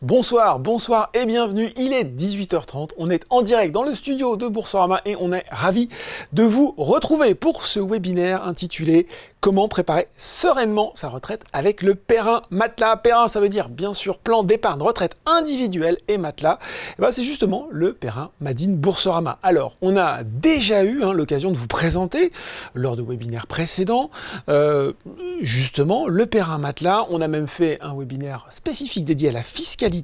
Bonsoir, bonsoir et bienvenue, il est 18h30, on est en direct dans le studio de Boursorama et on est ravis de vous retrouver pour ce webinaire intitulé « Comment préparer sereinement sa retraite avec le Perrin Matelas ». Perrin, ça veut dire bien sûr plan d'épargne retraite individuelle et matelas. Et ben, c'est justement le Perrin Made in Boursorama. Alors, on a déjà eu l'occasion de vous présenter lors de webinaires précédents justement le Perrin Matelas. On a même fait un webinaire spécifique dédié à la fiscalité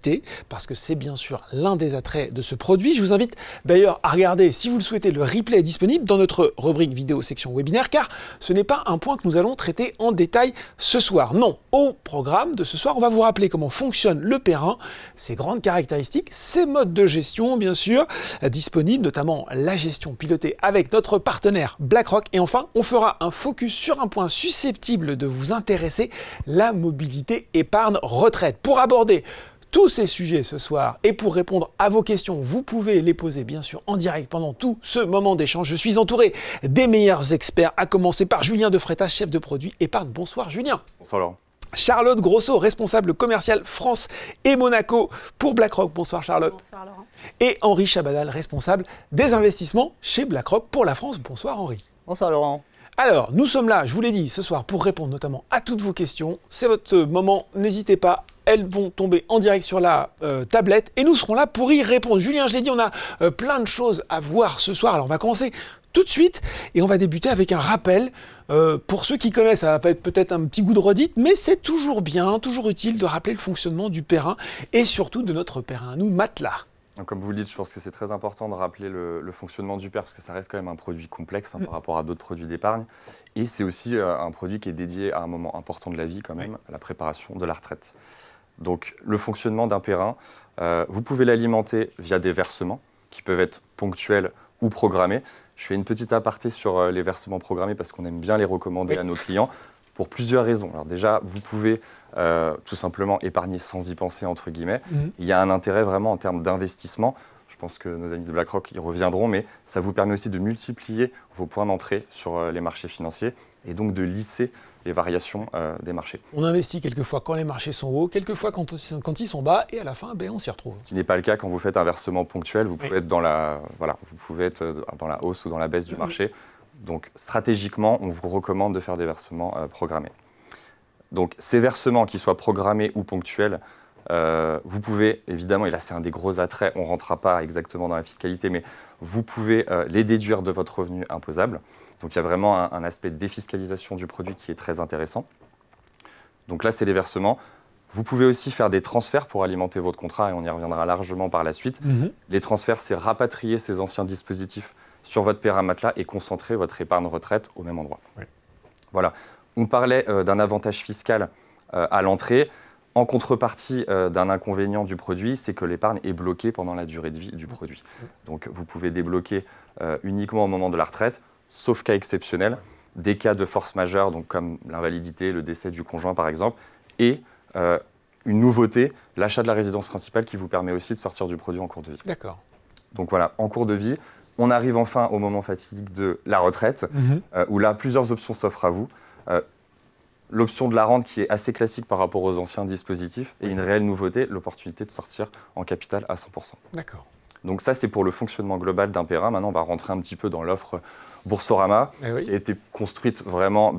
parce que c'est bien sûr l'un des attraits de ce produit. Je vous invite d'ailleurs à regarder, si vous le souhaitez, le replay est disponible dans notre rubrique vidéo section webinaire car ce n'est pas un point que nous allons traiter en détail ce soir. Non, au programme de ce soir, on va vous rappeler comment fonctionne le Perrin, ses grandes caractéristiques, ses modes de gestion bien sûr, disponibles, notamment la gestion pilotée avec notre partenaire BlackRock. Et enfin, on fera un focus sur un point susceptible de vous intéresser, la mobilité épargne retraite. Pour aborder tous ces sujets ce soir et pour répondre à vos questions, vous pouvez les poser bien sûr en direct pendant tout ce moment d'échange. Je suis entouré des meilleurs experts, à commencer par Julien De Freitas, chef de produit épargne. Bonsoir Julien. Bonsoir Laurent. Charlotte Grosso, responsable commercial France et Monaco pour BlackRock. Bonsoir Charlotte. Bonsoir Laurent. Et Henri Chabadal, responsable des investissements chez BlackRock pour la France. Bonsoir Henri. Bonsoir Laurent. Alors, nous sommes là, je vous l'ai dit, ce soir pour répondre notamment à toutes vos questions. C'est votre moment, n'hésitez pas, elles vont tomber en direct sur la tablette et nous serons là pour y répondre. Julien, je l'ai dit, on a plein de choses à voir ce soir. Alors, on va commencer tout de suite et on va débuter avec un rappel. Pour ceux qui connaissent, ça va être peut-être un petit goût de redite, mais c'est toujours bien, toujours utile de rappeler le fonctionnement du Perrin et surtout de notre Perrin, nous, matelas. Donc, comme vous le dites, je pense que c'est très important de rappeler le fonctionnement du PER parce que ça reste quand même un produit complexe par rapport à d'autres produits d'épargne. Et c'est aussi un produit qui est dédié à un moment important de la vie quand même, à la préparation de la retraite. Donc le fonctionnement d'un Perrin, vous pouvez l'alimenter via des versements qui peuvent être ponctuels ou programmés. Je fais une petite aparté sur les versements programmés parce qu'on aime bien les recommander à nos clients pour plusieurs raisons. Alors déjà, vous pouvez tout simplement épargner sans y penser, entre guillemets. Il y a un intérêt vraiment en termes d'investissement. Je pense que nos amis de BlackRock y reviendront, mais ça vous permet aussi de multiplier vos points d'entrée sur les marchés financiers et donc de lisser les variations des marchés. On investit quelquefois quand les marchés sont hauts, quelquefois quand ils sont bas, et à la fin, on s'y retrouve. Ce qui n'est pas le cas quand vous faites un versement ponctuel. Vous pouvez être dans la hausse ou dans la baisse du marché. Donc stratégiquement, on vous recommande de faire des versements programmés. Donc ces versements, qu'ils soient programmés ou ponctuels, vous pouvez évidemment, et là c'est un des gros attraits, on ne rentrera pas exactement dans la fiscalité, mais vous pouvez les déduire de votre revenu imposable. Donc il y a vraiment un aspect de défiscalisation du produit qui est très intéressant. Donc là c'est les versements. Vous pouvez aussi faire des transferts pour alimenter votre contrat et on y reviendra largement par la suite. Les transferts, c'est rapatrier ces anciens dispositifs sur votre Perrin Matelas et concentrer votre épargne retraite au même endroit. Voilà. On parlait d'un avantage fiscal à l'entrée. En contrepartie d'un inconvénient du produit, c'est que l'épargne est bloquée pendant la durée de vie du produit. Donc vous pouvez débloquer uniquement au moment de la retraite, sauf cas exceptionnels, des cas de force majeure, donc comme l'invalidité, le décès du conjoint par exemple, et une nouveauté, l'achat de la résidence principale qui vous permet aussi de sortir du produit en cours de vie. D'accord. Donc voilà, en cours de vie, on arrive enfin au moment fatidique de la retraite, où là, plusieurs options s'offrent à vous. L'option de la rente qui est assez classique par rapport aux anciens dispositifs et une réelle nouveauté, l'opportunité de sortir en capital à 100%. D'accord. Donc ça, c'est pour le fonctionnement global d'un Perrin. Maintenant, on va rentrer un petit peu dans l'offre Boursorama, qui a été construite vraiment...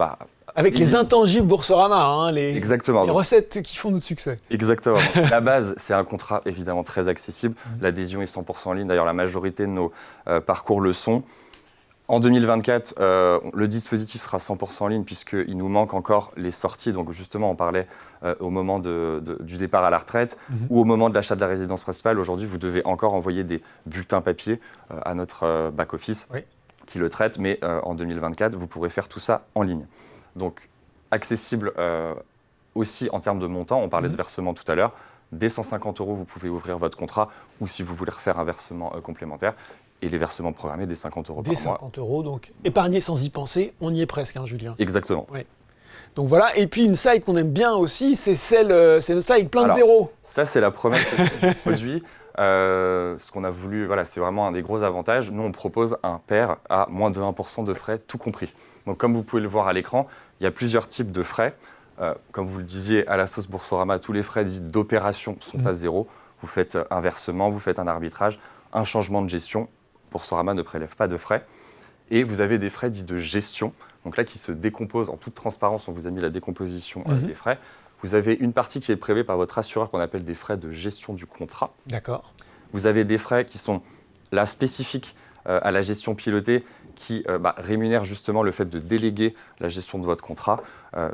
avec les intangibles Boursorama, les recettes qui font notre succès. Exactement. La base, c'est un contrat évidemment très accessible. L'adhésion est 100% en ligne. D'ailleurs, la majorité de nos parcours le sont. En 2024, le dispositif sera 100% en ligne puisqu'il nous manque encore les sorties. Donc justement, on parlait au moment du départ à la retraite ou au moment de l'achat de la résidence principale. Aujourd'hui, vous devez encore envoyer des bulletins papier à notre back-office qui le traite. Mais en 2024, vous pourrez faire tout ça en ligne. Donc accessible aussi en termes de montant. On parlait de versement tout à l'heure. Dès 150 €, vous pouvez ouvrir votre contrat ou si vous voulez refaire un versement complémentaire. Et les versements programmés, des 50 € par mois. Des 50 €, donc épargner sans y penser, on y est presque, Julien. Exactement. Oui. Donc voilà, et puis une slide qu'on aime bien aussi, c'est notre slide plein de zéros. Ça, c'est la première du produit. Ce qu'on a voulu, c'est vraiment un des gros avantages. Nous, on propose un PER à moins de 1% de frais, tout compris. Donc comme vous pouvez le voir à l'écran, il y a plusieurs types de frais. comme vous le disiez, à la sauce Boursorama, tous les frais dits d'opération sont à zéro. Vous faites un versement, vous faites un arbitrage, un changement de gestion. Boursorama ne prélève pas de frais. Et vous avez des frais dits de gestion, donc là qui se décomposent en toute transparence. On vous a mis la décomposition des frais. Vous avez une partie qui est prélevée par votre assureur qu'on appelle des frais de gestion du contrat. D'accord. Vous avez des frais qui sont là spécifiques à la gestion pilotée qui rémunèrent justement le fait de déléguer la gestion de votre contrat,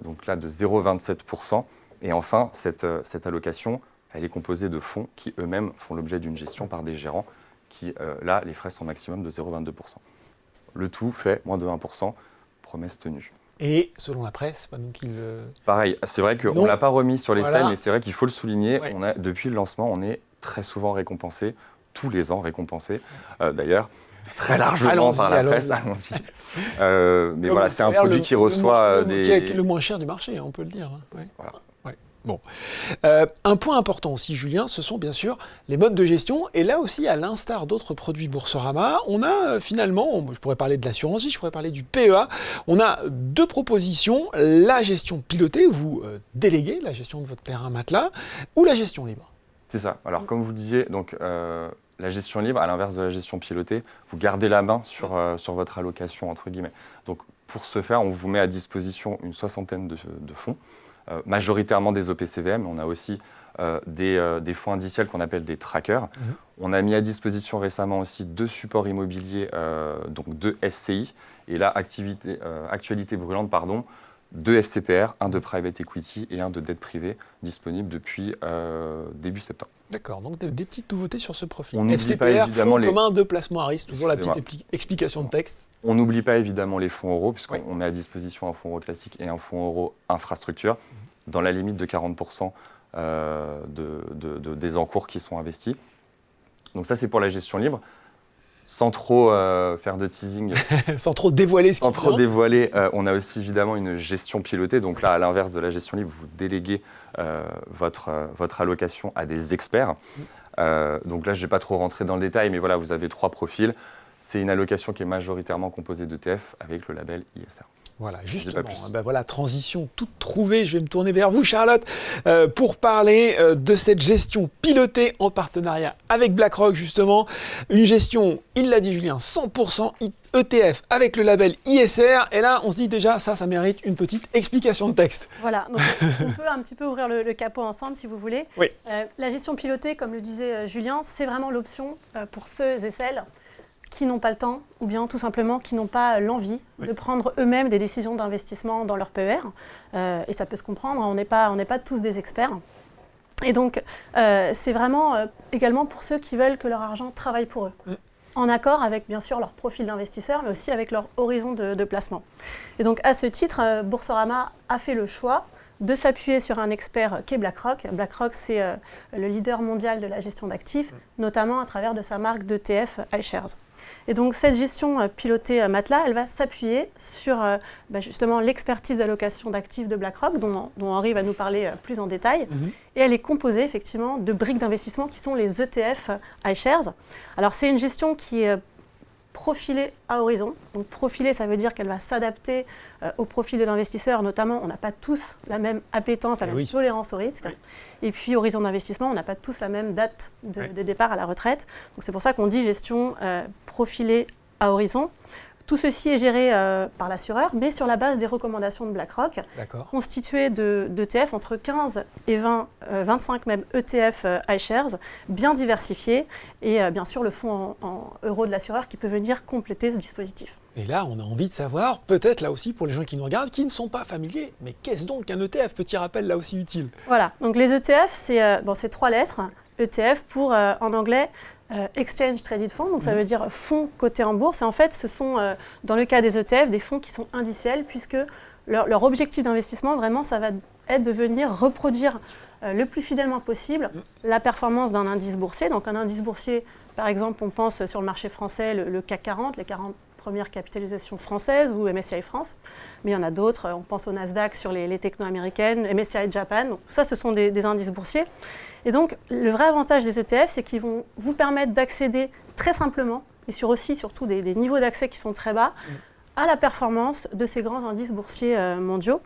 donc là de 0,27%. Et enfin, cette allocation, elle est composée de fonds qui eux-mêmes font l'objet d'une gestion par des gérants qui, là, les frais sont maximum de 0,22%. Le tout fait moins de 1%, promesse tenue. Et selon la presse, pas nous qui le... Pareil, c'est vrai qu'on ne l'a pas remis sur les slides, mais c'est vrai qu'il faut le souligner. Ouais. Depuis le lancement, on est très souvent récompensé, tous les ans récompensé, d'ailleurs, très largement par la presse. Allons-y. Mais voilà, c'est un produit qui reçoit qui est le moins cher du marché, on peut le dire. Ouais. Voilà. Bon. Un point important aussi, Julien, ce sont bien sûr les modes de gestion. Et là aussi, à l'instar d'autres produits Boursorama, on a finalement, je pourrais parler de l'assurance vie, je pourrais parler du PEA, on a deux propositions, la gestion pilotée, où vous déléguez la gestion de votre terrain matelas, ou la gestion libre. C'est ça. Alors, comme vous le disiez, donc, la gestion libre, à l'inverse de la gestion pilotée, vous gardez la main sur votre allocation, entre guillemets. Donc, pour ce faire, on vous met à disposition une soixantaine de fonds, majoritairement des OPCVM. On a aussi des fonds indiciels qu'on appelle des trackers. On a mis à disposition récemment aussi 2 supports immobiliers, donc 2 SCI. Et là, actualité brûlante, 2 FCPR, un de private equity et un de dette privée, disponibles depuis début septembre. D'accord, donc des petites nouveautés sur ce profil. On FCPR, fonds commun de placement à risque, toujours la petite explication de texte. On n'oublie pas évidemment les fonds euros, puisqu'on met à disposition un fonds euro classique et un fonds euro infrastructure, dans la limite de 40% des encours qui sont investis. Donc ça, c'est pour la gestion libre. Sans trop faire de teasing, sans trop dévoiler ce qui dévoiler, on a aussi évidemment une gestion pilotée. Donc là, à l'inverse de la gestion libre, vous déléguez votre allocation à des experts. Donc là, je ne vais pas trop rentrer dans le détail, mais voilà, vous avez 3 profils. C'est une allocation qui est majoritairement composée d'ETF avec le label ISR. Voilà, justement, voilà, transition toute trouvée. Je vais me tourner vers vous, Charlotte, pour parler de cette gestion pilotée en partenariat avec BlackRock, justement. Une gestion, il l'a dit Julien, 100% ETF avec le label ISR. Et là, on se dit déjà, ça mérite une petite explication de texte. Voilà, donc on peut un petit peu ouvrir le capot ensemble, si vous voulez. Oui. La gestion pilotée, comme le disait Julien, c'est vraiment l'option pour ceux et celles qui n'ont pas le temps ou bien tout simplement qui n'ont pas l'envie de prendre eux-mêmes des décisions d'investissement dans leur PER. Et ça peut se comprendre, on n'est pas tous des experts. Et donc, c'est vraiment également pour ceux qui veulent que leur argent travaille pour eux. En accord avec, bien sûr, leur profil d'investisseur, mais aussi avec leur horizon de placement. Et donc, à ce titre, Boursorama a fait le choix de s'appuyer sur un expert qu'est BlackRock. BlackRock, c'est le leader mondial de la gestion d'actifs, notamment à travers de sa marque d'ETF iShares. Et donc, cette gestion pilotée matelas, elle va s'appuyer sur justement l'expertise d'allocation d'actifs de BlackRock, dont Henri va nous parler plus en détail. Et elle est composée effectivement de briques d'investissement qui sont les ETF iShares. Alors, c'est une gestion qui est profilée à horizon. Donc profilée, ça veut dire qu'elle va s'adapter au profil de l'investisseur. Notamment, on n'a pas tous la même appétence, la même tolérance au risque. Et puis, horizon d'investissement, on n'a pas tous la même date de départ à la retraite. Donc c'est pour ça qu'on dit gestion profilée à horizon. Tout ceci est géré par l'assureur, mais sur la base des recommandations de BlackRock, constituées d'ETF entre 15 et 25 même ETF iShares, bien diversifiés, et bien sûr le fonds en euros de l'assureur qui peut venir compléter ce dispositif. Et là, on a envie de savoir, peut-être là aussi pour les gens qui nous regardent, qui ne sont pas familiers, mais qu'est-ce donc qu'un ETF? Petit rappel là aussi utile. Voilà, donc les ETF, c'est 3 lettres. ETF pour, en anglais, Exchange Traded Fund, donc ça veut dire fonds cotés en bourse. Et en fait, ce sont, dans le cas des ETF, des fonds qui sont indiciels, puisque leur objectif d'investissement, vraiment, ça va être de venir reproduire le plus fidèlement possible la performance d'un indice boursier. Donc un indice boursier, par exemple, on pense sur le marché français, le CAC 40, les 40 premières capitalisations françaises ou MSCI France. Mais il y en a d'autres, on pense au Nasdaq sur les techno américaines, MSCI Japan. Donc, tout ça, ce sont des indices boursiers. Et donc, le vrai avantage des ETF, c'est qu'ils vont vous permettre d'accéder très simplement, et surtout des niveaux d'accès qui sont très bas, à la performance de ces grands indices boursiers mondiaux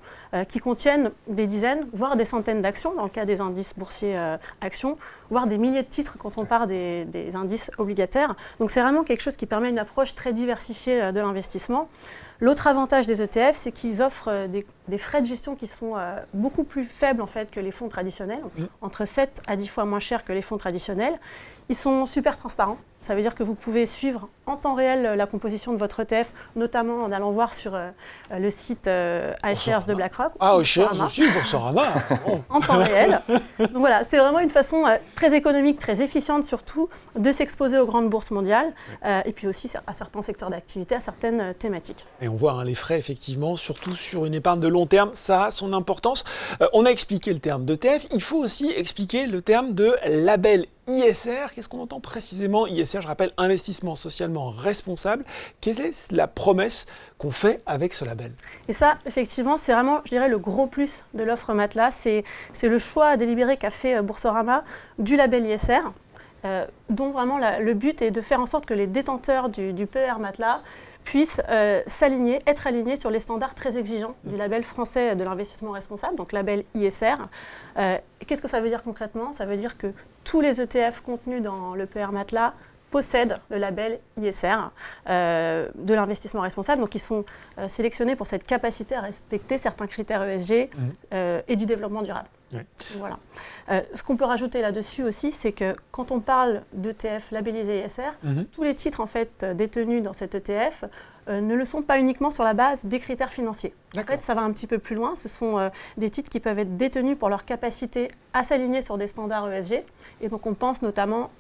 qui contiennent des dizaines, voire des centaines d'actions, dans le cas des indices boursiers actions, voire des milliers de titres quand on parle des indices obligataires. Donc c'est vraiment quelque chose qui permet une approche très diversifiée de l'investissement. L'autre avantage des ETF, c'est qu'ils offrent des frais de gestion qui sont beaucoup plus faibles en fait, que les fonds traditionnels, entre 7 à 10 fois moins cher que les fonds traditionnels. Ils sont super transparents. Ça veut dire que vous pouvez suivre en temps réel la composition de votre ETF, notamment en allant voir sur le site iShares de BlackRock. Ah, iShares aussi, Boursorama. En temps réel. Donc voilà, c'est vraiment une façon très économique, très efficiente surtout, de s'exposer aux grandes bourses mondiales et puis aussi à certains secteurs d'activité, à certaines thématiques. Et on voit les frais, effectivement, surtout sur une épargne de long terme, ça a son importance. On a expliqué le terme d'ETF, il faut aussi expliquer le terme de label ISR. Qu'est-ce qu'on entend précisément ISR? Je rappelle, investissement socialement responsable. Quelle est la promesse qu'on fait avec ce label? Et ça, effectivement, c'est vraiment, je dirais, le gros plus de l'offre Matelas. C'est le choix délibéré qu'a fait Boursorama du label ISR, dont vraiment le but est de faire en sorte que les détenteurs du PER Matelas puissent être alignés sur les standards très exigeants du label français de l'investissement responsable, donc label ISR. Qu'est-ce que ça veut dire concrètement? Ça veut dire que tous les ETF contenus dans le PER Matelas possèdent le label ISR de l'investissement responsable. Donc, ils sont sélectionnés pour cette capacité à respecter certains critères ESG et du développement durable. Oui. Voilà. Ce qu'on peut rajouter là-dessus aussi, c'est que quand on parle d'ETF labellisé ISR, tous les titres en fait, détenus dans cet ETF ne le sont pas uniquement sur la base des critères financiers. En fait, ça va un petit peu plus loin. Ce sont des titres qui peuvent être détenus pour leur capacité à s'aligner sur des standards ESG. Et donc, on pense notamment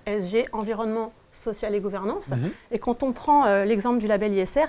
ESG, environnement, social et gouvernance. Et quand on prend l'exemple du label ISR,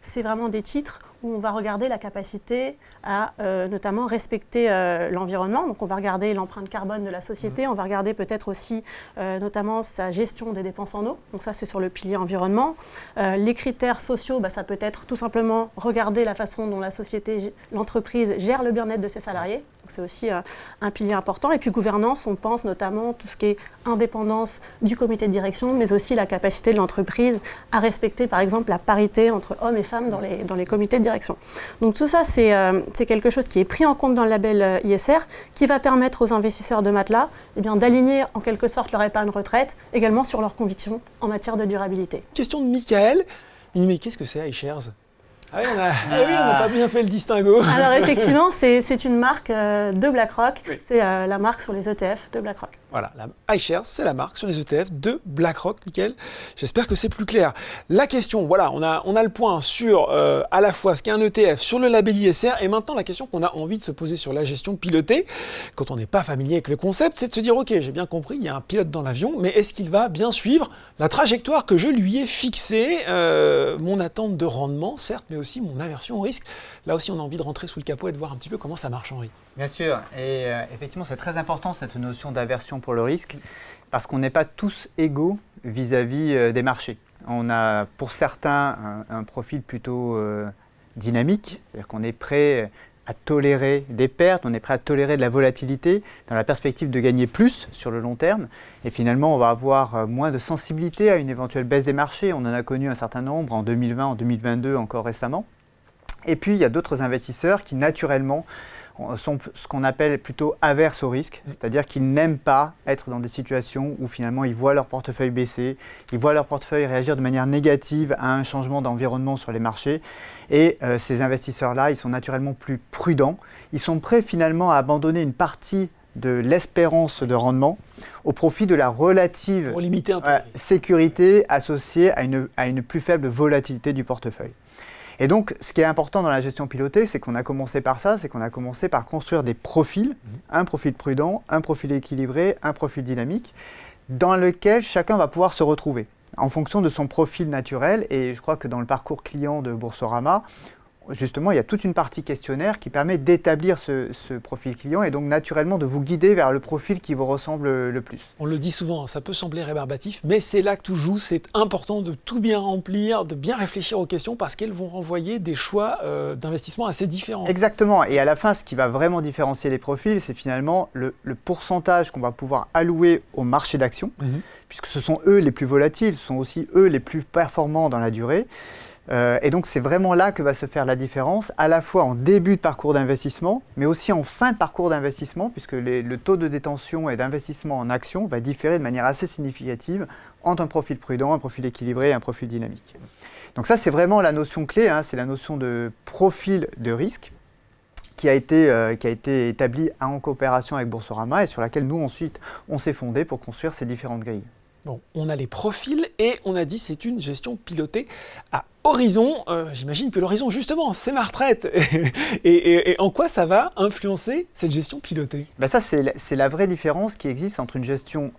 c'est vraiment des titres où on va regarder la capacité à notamment respecter l'environnement. Donc on va regarder l'empreinte carbone de la société, on va regarder peut-être aussi notamment sa gestion des dépenses en eau. Donc ça, c'est sur le pilier environnement. Les critères sociaux, ça peut être tout simplement regarder la façon dont la société, l'entreprise gère le bien-être de ses salariés. Donc c'est aussi un pilier important. Et puis gouvernance, on pense notamment tout ce qui est indépendance du comité de direction, mais aussi la capacité de l'entreprise à respecter par exemple la parité entre hommes et femmes dans les comités de direction. Donc tout ça, c'est quelque chose qui est pris en compte dans le label ISR, qui va permettre aux investisseurs de Matelas d'aligner en quelque sorte leur épargne retraite également sur leurs convictions en matière de durabilité. Question de Michael. Il dit, mais qu'est-ce que c'est iShares? Ah oui, on n'a pas bien fait le distinguo. Alors effectivement, c'est une marque de BlackRock. Oui. C'est la marque sur les ETF de BlackRock. Voilà, iShares, c'est la marque sur les ETF de BlackRock, Mickaël. J'espère que c'est plus clair. La question, voilà, on a le point sur à la fois ce qu'est un ETF, sur le label ISR, et maintenant la question qu'on a envie de se poser sur la gestion pilotée, quand on n'est pas familier avec le concept, c'est de se dire, ok, j'ai bien compris, il y a un pilote dans l'avion, mais est-ce qu'il va bien suivre la trajectoire que je lui ai fixée, mon attente de rendement, certes, mais aussi mon aversion au risque? Là aussi, on a envie de rentrer sous le capot et de voir un petit peu comment ça marche, Henri. Bien sûr, et effectivement, c'est très important cette notion d'aversion pour le risque, parce qu'on n'est pas tous égaux vis-à-vis des marchés. On a pour certains un profil plutôt dynamique, c'est-à-dire qu'on est prêt à tolérer des pertes, on est prêt à tolérer de la volatilité dans la perspective de gagner plus sur le long terme. Et finalement, on va avoir moins de sensibilité à une éventuelle baisse des marchés. On en a connu un certain nombre en 2020, en 2022, encore récemment. Et puis, il y a d'autres investisseurs qui, naturellement, sont ce qu'on appelle plutôt averses au risque, c'est-à-dire qu'ils n'aiment pas être dans des situations où finalement ils voient leur portefeuille baisser, ils voient leur portefeuille réagir de manière négative à un changement d'environnement sur les marchés. Et ces investisseurs-là, ils sont naturellement plus prudents. Ils sont prêts finalement à abandonner une partie de l'espérance de rendement au profit de la relative sécurité associée à une plus faible volatilité du portefeuille. Et donc, ce qui est important dans la gestion pilotée, c'est qu'on a commencé par ça, c'est qu'on a commencé par construire des profils, un profil prudent, un profil équilibré, un profil dynamique, dans lequel chacun va pouvoir se retrouver en fonction de son profil naturel. Et je crois que dans le parcours client de Boursorama, justement, il y a toute une partie questionnaire qui permet d'établir ce profil client et donc naturellement de vous guider vers le profil qui vous ressemble le plus. On le dit souvent, ça peut sembler rébarbatif, mais c'est là que tout joue. C'est important de tout bien remplir, de bien réfléchir aux questions parce qu'elles vont renvoyer des choix d'investissement assez différents. Exactement. Et à la fin, ce qui va vraiment différencier les profils, c'est finalement le pourcentage qu'on va pouvoir allouer au marché d'actions, puisque ce sont eux les plus volatiles, ce sont aussi eux les plus performants dans la durée. Et donc, c'est vraiment là que va se faire la différence, à la fois en début de parcours d'investissement, mais aussi en fin de parcours d'investissement, puisque le taux de détention et d'investissement en actions va différer de manière assez significative entre un profil prudent, un profil équilibré et un profil dynamique. Donc ça, c'est vraiment la notion clé, c'est la notion de profil de risque qui a été établie en coopération avec Boursorama et sur laquelle nous, ensuite, on s'est fondé pour construire ces différentes grilles. Bon, on a les profils et on a dit c'est une gestion pilotée à horizon. J'imagine que l'horizon, justement, c'est ma retraite. et en quoi ça va influencer cette gestion pilotée ? Ça, c'est la vraie différence qui existe entre une gestion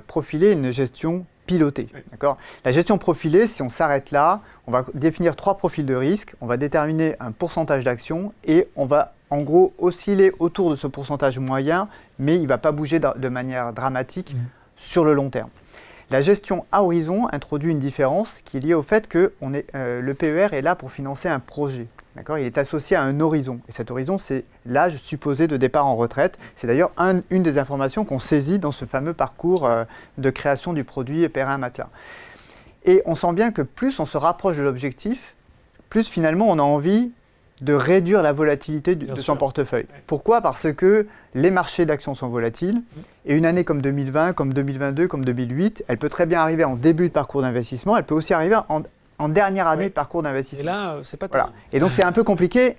profilée et une gestion pilotée. Oui. D'accord ? La gestion profilée, si on s'arrête là, on va définir 3 profils de risque, on va déterminer un pourcentage d'actions et on va en gros osciller autour de ce pourcentage moyen, mais il ne va pas bouger de manière dramatique sur le long terme. La gestion à horizon introduit une différence qui est liée au fait que le PER est là pour financer un projet. D'accord ? Il est associé à un horizon. Et cet horizon, c'est l'âge supposé de départ en retraite. C'est d'ailleurs une des informations qu'on saisit dans ce fameux parcours de création du produit PER1 Matelas. Et on sent bien que plus on se rapproche de l'objectif, plus finalement on a envie de réduire la volatilité de son portefeuille. Pourquoi ? Parce que les marchés d'actions sont volatiles et une année comme 2020, comme 2022, comme 2008, elle peut très bien arriver en début de parcours d'investissement, elle peut aussi arriver en dernière année de parcours d'investissement. Et là, c'est pas terrible. Voilà. Et donc c'est un peu compliqué.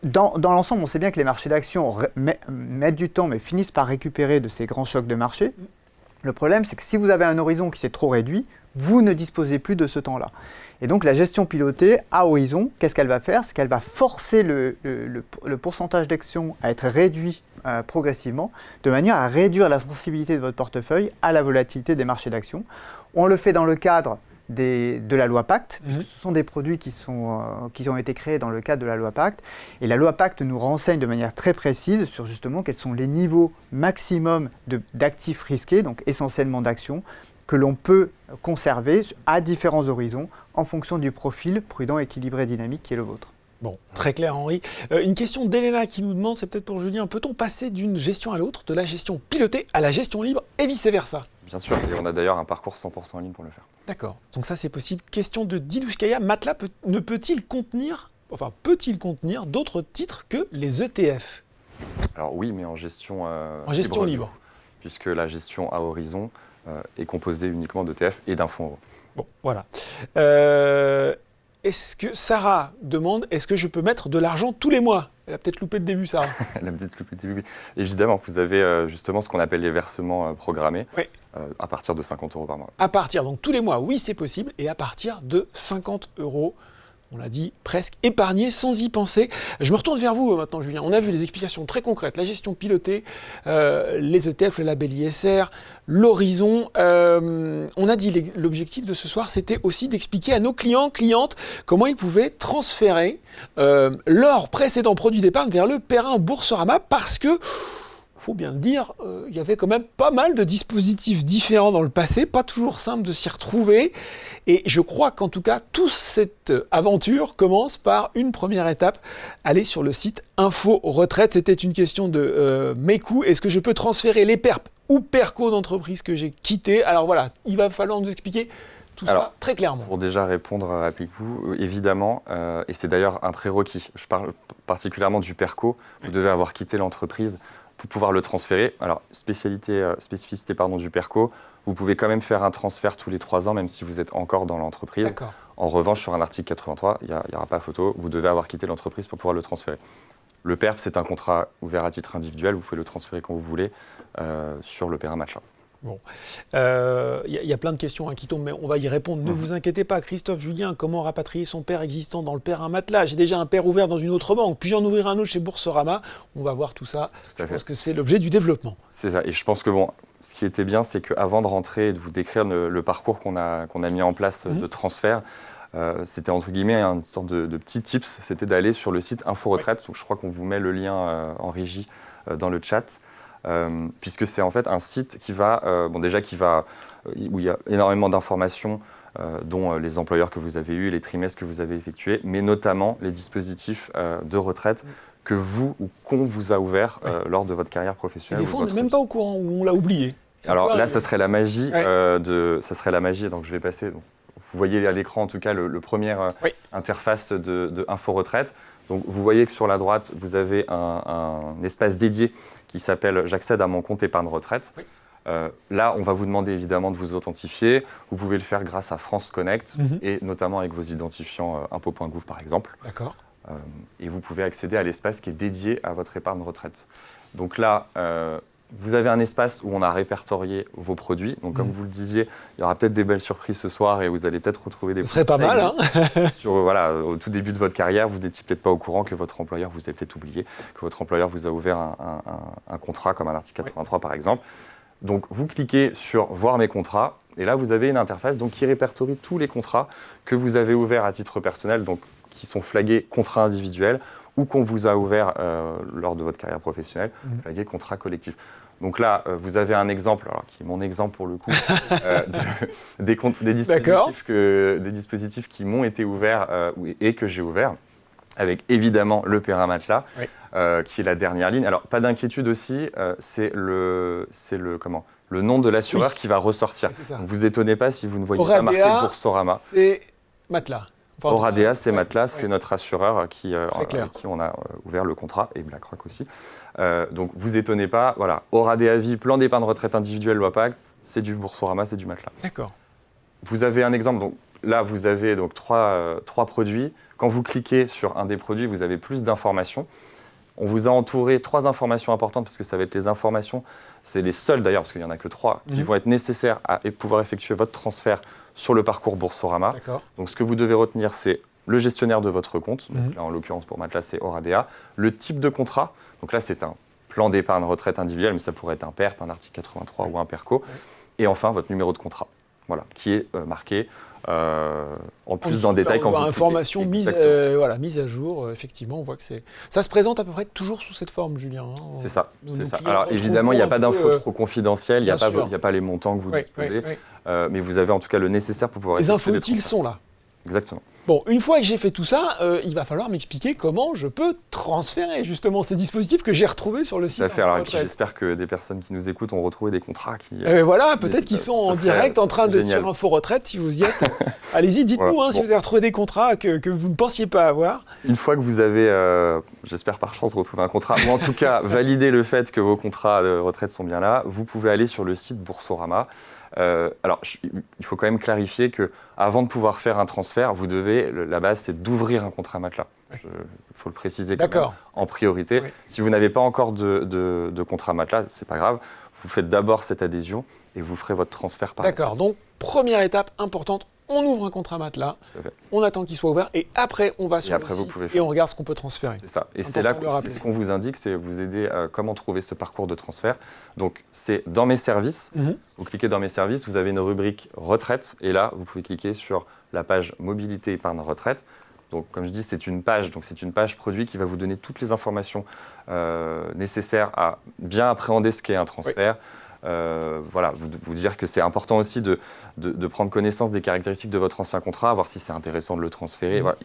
Dans l'ensemble, on sait bien que les marchés d'actions mettent du temps mais finissent par récupérer de ces grands chocs de marché. Le problème, c'est que si vous avez un horizon qui s'est trop réduit, vous ne disposez plus de ce temps-là. Et donc la gestion pilotée à horizon, qu'est-ce qu'elle va faire ? C'est qu'elle va forcer le pourcentage d'actions à être réduit progressivement, de manière à réduire la sensibilité de votre portefeuille à la volatilité des marchés d'actions. On le fait dans le cadre de la loi Pacte, puisque ce sont des produits qui ont été créés dans le cadre de la loi Pacte. Et la loi Pacte nous renseigne de manière très précise sur justement quels sont les niveaux maximum d'actifs risqués, donc essentiellement d'actions, que l'on peut conserver à différents horizons en fonction du profil prudent, équilibré, dynamique qui est le vôtre. Bon, très clair Henri. Une question d'Elena qui nous demande, c'est peut-être pour Julien, peut-on passer d'une gestion à l'autre, de la gestion pilotée à la gestion libre et vice-versa ? Bien sûr, et on a d'ailleurs un parcours 100% en ligne pour le faire. D'accord, donc ça c'est possible. Question de Didouchkaya, Matelas peut-il contenir d'autres titres que les ETF ? Alors oui, mais en gestion libre. Puisque la gestion à horizon est composée uniquement d'ETF et d'un fonds euro. Bon, voilà. Est-ce que Sarah demande, est-ce que je peux mettre de l'argent tous les mois ? Elle a peut-être loupé le début, Sarah. Elle a peut-être loupé le début, oui. Évidemment, vous avez justement ce qu'on appelle les versements programmés à partir de 50 € par mois. À partir, donc tous les mois, oui, c'est possible. Et à partir de 50 €, on l'a dit, presque épargné, sans y penser. Je me retourne vers vous maintenant, Julien. On a vu les explications très concrètes, la gestion pilotée, les ETF, le label ISR, l'horizon. On a dit l'objectif de ce soir, c'était aussi d'expliquer à nos clientes, comment ils pouvaient transférer leur précédent produit d'épargne vers le PER1 Boursorama, parce que, faut bien le dire, il y avait quand même pas mal de dispositifs différents dans le passé, pas toujours simple de s'y retrouver. Et je crois qu'en tout cas, toute cette aventure commence par une première étape, aller sur le site Info Retraite. C'était une question de Mekou. Est-ce que je peux transférer les PERP ou PERCO d'entreprise que j'ai quittées ? Alors voilà, il va falloir nous expliquer tout ça très clairement. Pour déjà répondre à Mekou, évidemment, et c'est d'ailleurs un prérequis, je parle particulièrement du PERCO, vous devez avoir quitté l'entreprise pour pouvoir le transférer. Alors, spécificité du PERCO, vous pouvez quand même faire un transfert tous les 3 ans, même si vous êtes encore dans l'entreprise. D'accord. En revanche, sur un article 83, il n'y aura pas photo, vous devez avoir quitté l'entreprise pour pouvoir le transférer. Le PERP, c'est un contrat ouvert à titre individuel, vous pouvez le transférer quand vous voulez sur le PER1 Matelas. Bon, y a plein de questions qui tombent, mais on va y répondre. Ne vous inquiétez pas, Christophe Julien, comment rapatrier son PER existant dans le PER1 Matelas ? J'ai déjà un PER ouvert dans une autre banque, puis j'en ouvrir un autre chez Boursorama. On va voir tout ça. Je pense que c'est l'objet du développement. C'est ça, et je pense que ce qui était bien, c'est qu'avant de rentrer et de vous décrire le parcours qu'on a mis en place de transfert, c'était entre guillemets une sorte de petit tips, c'était d'aller sur le site Info Retraite, où je crois qu'on vous met le lien en régie dans le chat. Puisque c'est en fait un site où il y a énormément d'informations, dont les employeurs que vous avez eus, les trimestres que vous avez effectués, mais notamment les dispositifs de retraite que vous ou qu'on vous a ouverts lors de votre carrière professionnelle. Et des fois, on n'est même pas au courant ou on l'a oublié. Alors là, ça serait la magie donc je vais passer. Donc, vous voyez à l'écran en tout cas le premier Oui. interface de Info Retraite. Donc vous voyez que sur la droite, vous avez un espace dédié qui s'appelle « J'accède à mon compte épargne retraite Oui. ». Là, on va vous demander évidemment de vous authentifier. Vous pouvez le faire grâce à France Connect et notamment avec vos identifiants impôts.gouv par exemple. D'accord. Et vous pouvez accéder à l'espace qui est dédié à votre épargne retraite. Donc là, vous avez un espace où on a répertorié vos produits. Donc comme vous le disiez, il y aura peut-être des belles surprises ce soir et vous allez peut-être retrouver des... Ce serait pas mal, hein. Voilà, au tout début de votre carrière, vous n'étiez peut-être pas au courant que votre employeur, vous avez peut-être oublié, que votre employeur vous a ouvert un contrat comme un article 83 par exemple. Donc vous cliquez sur « Voir mes contrats » et là vous avez une interface donc, qui répertorie tous les contrats que vous avez ouverts à titre personnel, donc qui sont flagués contrats individuels ou qu'on vous a ouverts lors de votre carrière professionnelle, flagués contrats collectifs. Donc là, vous avez un exemple, alors, qui est mon exemple pour le coup, des dispositifs qui m'ont été ouverts et que j'ai ouverts, avec évidemment le Perrin Matelas, Oui. Qui est la dernière ligne. Alors, pas d'inquiétude aussi, c'est le nom de l'assureur qui va ressortir. Oui, c'est ça. Donc, vous étonnez pas si vous ne voyez Oradea, pas marqué Boursorama. C'est Matelas. Enfin, Oradea, c'est ouais, Matelas, ouais. c'est notre assureur avec qui on a ouvert le contrat, et BlackRock aussi. Donc, vous étonnez pas, voilà, Oradea Vie, plan d'épargne retraite individuelle, loi Pacte, c'est du Boursorama, c'est du Matelas. D'accord. Vous avez un exemple, donc là, vous avez donc trois produits. Quand vous cliquez sur un des produits, vous avez plus d'informations. On vous a entouré 3 informations importantes, parce que ça va être les informations, c'est les seules d'ailleurs, parce qu'il n'y en a que 3, qui vont être nécessaires à pouvoir effectuer votre transfert sur le parcours Boursorama. D'accord. Donc ce que vous devez retenir, c'est le gestionnaire de votre compte, donc là en l'occurrence pour Matelas, c'est Oradea, le type de contrat, donc là c'est un plan d'épargne retraite individuel, mais ça pourrait être un PERP, un article 83 ou un PERCO, et enfin votre numéro de contrat, voilà, qui est marqué en plus dans le détail quand vous cliquez. Information mise à jour, effectivement, on voit que c'est... Ça se présente à peu près toujours sous cette forme, Julien. Hein. C'est ça, Nos c'est ça. clients Alors évidemment, il n'y a pas d'infos trop confidentielles, il n'y a pas les montants que vous disposez, mais vous avez en tout cas le nécessaire pour pouvoir... Les infos utiles sont là. Exactement. Bon, une fois que j'ai fait tout ça, il va falloir m'expliquer comment je peux transférer justement ces dispositifs que j'ai retrouvés sur le site. Tout à fait. Alors, j'espère que des personnes qui nous écoutent ont retrouvé des contrats qui... voilà, peut-être qu'ils sont en direct en train d'être sur Info Retraite, si vous y êtes. Allez-y, dites-nous voilà. si vous avez retrouvé des contrats que vous ne pensiez pas avoir. Une fois que vous avez, j'espère par chance, retrouvé un contrat, ou en tout cas valider le fait que vos contrats de retraite sont bien là, vous pouvez aller sur le site Boursorama. Alors, il faut quand même clarifier que avant de pouvoir faire un transfert, vous devez, la base, c'est d'ouvrir un contrat Matelas. Il faut le préciser quand même en priorité. Oui. Si vous n'avez pas encore de contrat Matelas, c'est pas grave. Vous faites d'abord cette adhésion et vous ferez votre transfert par la suite. D'accord. Donc, première étape importante, on ouvre un contrat Matelas, on attend qu'il soit ouvert et après, on va sur le site et on regarde ce qu'on peut transférer. C'est ça. Et c'est là ce qu'on vous indique, c'est vous aider à comment trouver ce parcours de transfert. Donc, c'est dans mes services. Vous cliquez dans mes services, vous avez une rubrique retraite et là, vous pouvez cliquer sur la page mobilité épargne retraite. Donc, comme je dis, c'est une page produit qui va vous donner toutes les informations nécessaires à bien appréhender ce qu'est un transfert. Voilà, vous dire que c'est important aussi de prendre connaissance des caractéristiques de votre ancien contrat, voir si c'est intéressant de le transférer. Voilà,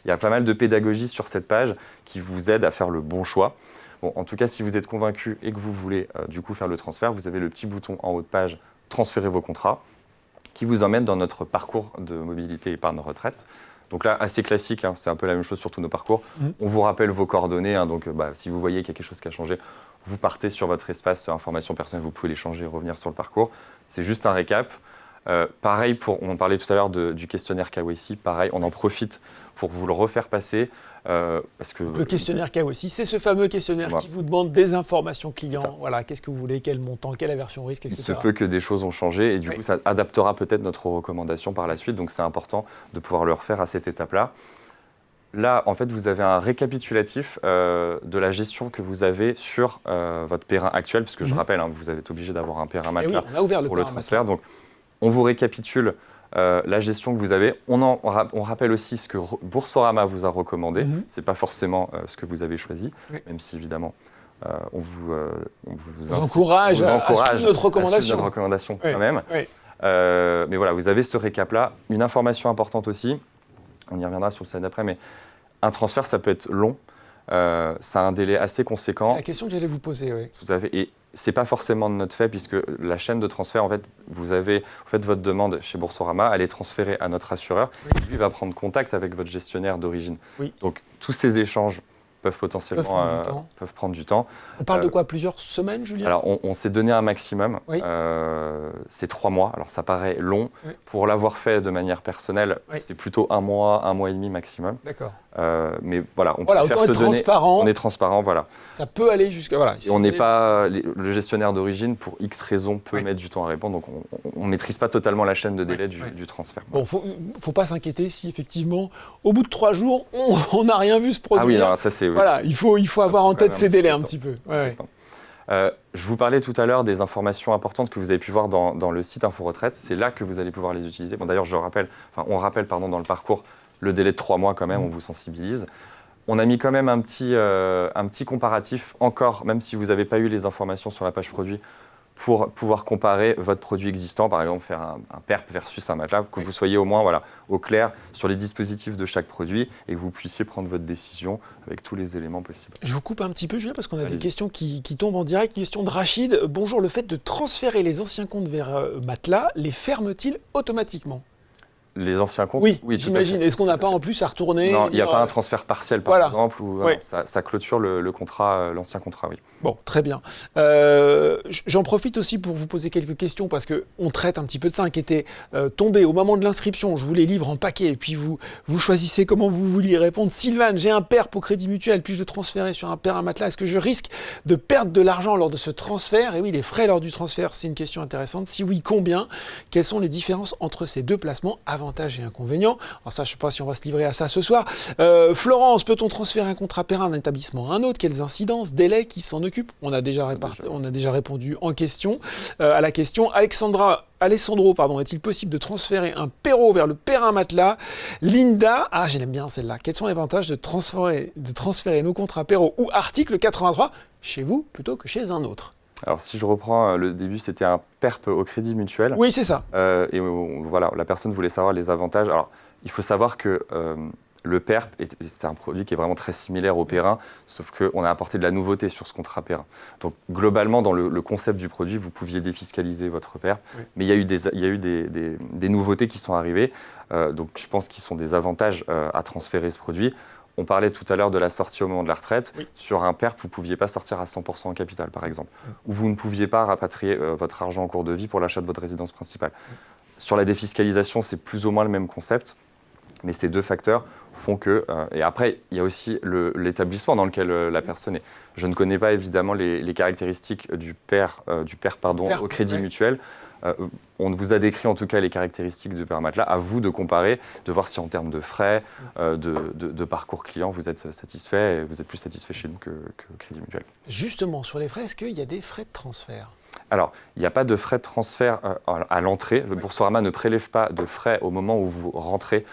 il y a pas mal de pédagogie sur cette page qui vous aide à faire le bon choix. Bon, en tout cas, si vous êtes convaincu et que vous voulez du coup faire le transfert, vous avez le petit bouton en haut de page « Transférer vos contrats » qui vous emmène dans notre parcours de mobilité épargne retraite. Donc là, assez classique, hein, c'est un peu la même chose sur tous nos parcours. On vous rappelle vos coordonnées, hein, donc si vous voyez qu'il y a quelque chose qui a changé, vous partez sur votre espace information personnelle, vous pouvez les changer et revenir sur le parcours. C'est juste un récap. Pareil, on parlait tout à l'heure du questionnaire KYC, pareil, on en profite pour vous le refaire passer. Parce que le questionnaire KYC, c'est ce fameux questionnaire qui vous demande des informations clients. Voilà, qu'est-ce que vous voulez, quel montant, quelle aversion risque, etc. Il se peut que des choses ont changé et du coup, ça adaptera peut-être notre recommandation par la suite. Donc, c'est important de pouvoir le refaire à cette étape-là. Là, en fait, vous avez un récapitulatif de la gestion que vous avez sur votre Perrin actuel, parce que je rappelle, hein, vous êtes obligé d'avoir un Perrin Matelas pour le transfert. Donc, on vous récapitule la gestion que vous avez. On rappelle aussi ce que Boursorama vous a recommandé. Ce n'est pas forcément ce que vous avez choisi, même si évidemment on vous encourage à suivre notre recommandation. Quand même. Mais voilà, vous avez ce récap-là. Une information importante aussi, on y reviendra sur le slide d'après, mais un transfert, ça peut être long. Ça a un délai assez conséquent. C'est la question que j'allais vous poser. Tout à fait. Et c'est pas forcément de notre fait, puisque la chaîne de transfert, en fait, vous faites votre demande chez Boursorama, elle est transférée à notre assureur, qui lui va prendre contact avec votre gestionnaire d'origine. Oui. Donc tous ces échanges peuvent potentiellement prendre du temps. On parle de quoi, plusieurs semaines, Julien? Alors, on s'est donné un maximum, Oui. c'est 3 mois. Alors, ça paraît long. Oui. Pour l'avoir fait de manière personnelle, Oui. c'est plutôt 1 mois et demi maximum. D'accord. Mais voilà, on Voilà, préfère autant se être donner. transparent. On est transparent, voilà. Ça peut aller jusqu'à... Voilà. Et on n'est pas... Le gestionnaire d'origine, pour X raisons, peut mettre du temps à répondre. Donc, on ne maîtrise pas totalement la chaîne de délai du transfert. Bon, faut pas s'inquiéter si effectivement, au bout de 3 jours, on n'a rien vu se produire. Ah oui, non, ça c'est... Voilà, il faut avoir en tête ces délais un petit peu. Ouais. Je vous parlais tout à l'heure des informations importantes que vous avez pu voir dans le site Info Retraite. C'est là que vous allez pouvoir les utiliser. Bon, d'ailleurs, on rappelle dans le parcours le délai de 3 mois quand même, on vous sensibilise. On a mis quand même un petit comparatif encore, même si vous n'avez pas eu les informations sur la page produit, pour pouvoir comparer votre produit existant, par exemple faire un PERP versus un matelas, que vous soyez au moins au clair sur les dispositifs de chaque produit et que vous puissiez prendre votre décision avec tous les éléments possibles. Je vous coupe un petit peu, Julien, parce qu'on a des Allez-y. questions qui tombent en direct. Question de Rachid. Bonjour, le fait de transférer les anciens comptes vers Matelas, les ferme-t-il automatiquement? Les anciens comptes, Oui, tout à j'imagine. fait. Est-ce qu'on n'a pas en plus à retourner? Non, il n'y a pas un transfert partiel, par Voilà. exemple, où Ouais. ça clôture le contrat, l'ancien contrat, oui. Bon, très bien. J'en profite aussi pour vous poser quelques questions parce qu'on traite un petit peu de ça qui était tombé au moment de l'inscription. Je vous les livre en paquet et puis vous choisissez comment vous vouliez répondre. Sylvane, j'ai un PERP au Crédit Mutuel, puis-je le transférer sur un PERP à matelas? Est-ce que je risque de perdre de l'argent lors de ce transfert? Et oui, les frais lors du transfert, c'est une question intéressante. Si oui, combien? Quelles sont les différences entre ces deux placements, avantages et inconvénients? Alors ça, je ne sais pas si on va se livrer à ça ce soir. Florence, peut-on transférer un contrat PERP d'un établissement à un autre? Quelles incidences, délais, qui s'en occupe? On a déjà répondu en question à la question. Alessandro, est-il possible de transférer un PERO vers le PERP matelas? Linda, je l'aime bien celle-là. Quels sont les avantages de transférer nos contrats PERO ou article 83 chez vous plutôt que chez un autre? Alors, si je reprends le début, c'était un PERP au Crédit Mutuel. Oui, c'est ça. Et voilà, la personne voulait savoir les avantages. Alors, il faut savoir que le PERP, c'est un produit qui est vraiment très similaire au PERIN, sauf qu'on a apporté de la nouveauté sur ce contrat PERIN. Donc, globalement, dans le concept du produit, vous pouviez défiscaliser votre PERP, mais il y a eu des nouveautés qui sont arrivées. Donc, je pense qu'ils sont des avantages à transférer ce produit. On parlait tout à l'heure de la sortie au moment de la retraite. Oui. Sur un PERP, vous ne pouviez pas sortir à 100% en capital, par exemple. Ou vous ne pouviez pas rapatrier votre argent en cours de vie pour l'achat de votre résidence principale. Sur la défiscalisation, c'est plus ou moins le même concept. Mais ces deux facteurs font que... et après, il y a aussi l'établissement dans lequel la personne est. Je ne connais pas évidemment les caractéristiques du PERP au Crédit Mutuel. On vous a décrit en tout cas les caractéristiques du PERP matelas. À vous de comparer, de voir si en termes de frais, de parcours client, vous êtes satisfait et vous êtes plus satisfait chez nous que Crédit Mutuel. Justement, sur les frais, est-ce qu'il y a des frais de transfert? Alors, il n'y a pas de frais de transfert à l'entrée. Le Boursorama ne prélève pas de frais au moment où vous rentrez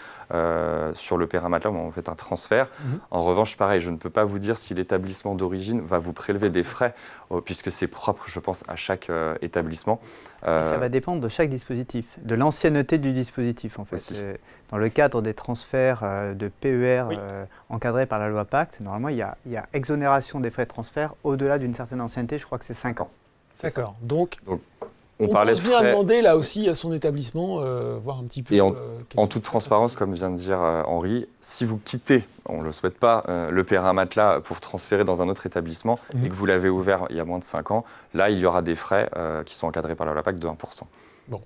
sur le PERP matelas, au moment où vous faites un transfert. En revanche, pareil, je ne peux pas vous dire si l'établissement d'origine va vous prélever des frais, puisque c'est propre, je pense, à chaque établissement. Ça va dépendre de chaque dispositif, de l'ancienneté du dispositif, en fait. Dans le cadre des transferts de PER encadrés par la loi Pacte, normalement, il y a exonération des frais de transfert au-delà d'une certaine ancienneté, je crois que c'est 5 ans. D'accord. Donc on parlait pense de bien frais. demander là aussi à son établissement, voir un petit peu... Et en toute transparence, comme vient de dire Henri, si vous quittez, on ne le souhaite pas, le PERP matelas pour transférer dans un autre établissement et que vous l'avez ouvert il y a moins de 5 ans, là, il y aura des frais qui sont encadrés par la loi Pacte de 1%. Bon.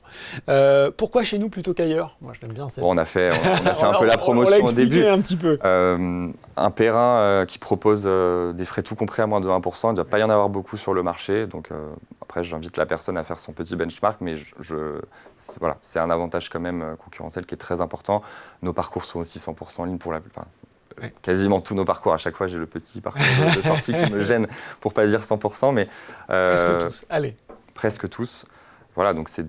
Pourquoi chez nous plutôt qu'ailleurs? Moi, je l'aime bien celle-là. Bon, on a fait un peu la promotion on l'a au début. expliqué un petit peu. Un PERIN qui propose des frais tout compris à moins de 1%, il ne doit pas y en avoir beaucoup sur le marché. Donc après, j'invite la personne à faire son petit benchmark, mais voilà, c'est un avantage quand même concurrentiel qui est très important. Nos parcours sont aussi 100% en ligne pour la plupart. Quasiment tous nos parcours. À chaque fois, j'ai le petit parcours de sortie qui me gêne pour ne pas dire 100%, mais Presque tous. Allez. Presque tous. Voilà, donc c'est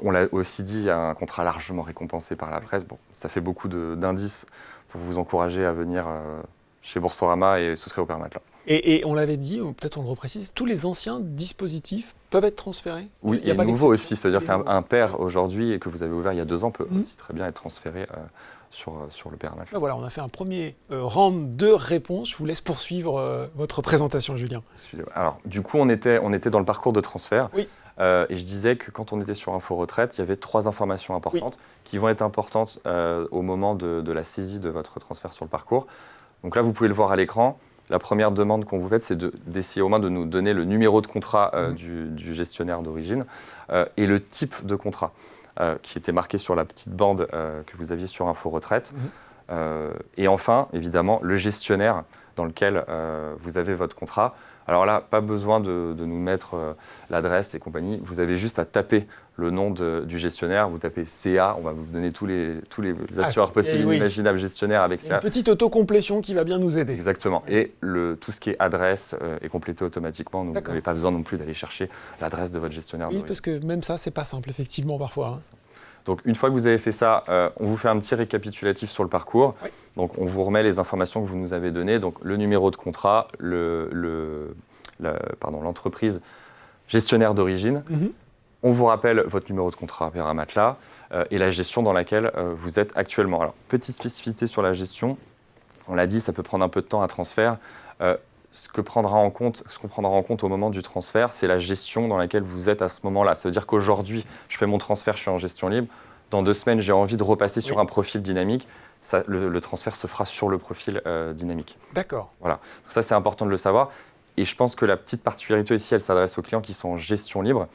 on l'a aussi dit, il y a un contrat largement récompensé par la presse. Bon, ça fait beaucoup d'indices pour vous encourager à venir chez Boursorama et souscrire au PERP matelas. Et on l'avait dit, ou peut-être on le reprécise, tous les anciens dispositifs peuvent être transférés? Oui, Il y a et pas nouveau d'exception? aussi, c'est-à-dire Les qu'un nouveaux. pair aujourd'hui et que vous avez ouvert il y a 2 ans peut Mhm. aussi très bien être transféré sur le périmètre. Ben voilà, on a fait un premier round de réponses. Je vous laisse poursuivre votre présentation, Julien. Excusez-moi. Alors, du coup, on était dans le parcours de transfert. Oui. Et je disais que quand on était sur Info Retraite, il y avait 3 informations importantes qui vont être importantes au moment de la saisie de votre transfert sur le parcours. Donc là, vous pouvez le voir à l'écran. La première demande qu'on vous fait, c'est d'essayer au moins de nous donner le numéro de contrat du gestionnaire d'origine et le type de contrat qui était marqué sur la petite bande que vous aviez sur Info Retraite. Et enfin, évidemment, le gestionnaire dans lequel vous avez votre contrat. Alors là, pas besoin de nous mettre l'adresse et compagnie. Vous avez juste à taper le nom du gestionnaire. Vous tapez CA, on va vous donner tous les assureurs possibles et imaginables gestionnaires avec Une CA. petite autocomplétion qui va bien nous aider. Exactement. Et tout ce qui est adresse est complété automatiquement. Donc vous D'accord. n'avez pas besoin non plus d'aller chercher l'adresse de votre gestionnaire. Oui, d'origine. parce que même ça, c'est pas simple, effectivement, parfois. hein. Donc une fois que vous avez fait ça, on vous fait un petit récapitulatif sur le parcours. Oui. Donc on vous remet les informations que vous nous avez données, donc le numéro de contrat, l'entreprise gestionnaire d'origine. Mhm. On vous rappelle votre numéro de contrat Paiera Matelas et la gestion dans laquelle vous êtes actuellement. Alors petite spécificité sur la gestion, on l'a dit, ça peut prendre un peu de temps à transfert. Ce qu'on prendra en compte au moment du transfert, c'est la gestion dans laquelle vous êtes à ce moment-là. Ça veut dire qu'aujourd'hui, je fais mon transfert, je suis en gestion libre. Dans 2 semaines, j'ai envie de repasser sur un profil dynamique. Ça, le transfert se fera sur le profil dynamique. D'accord. Voilà. Donc ça, c'est important de le savoir. Et je pense que la petite particularité ici, elle s'adresse aux clients qui sont en gestion libre.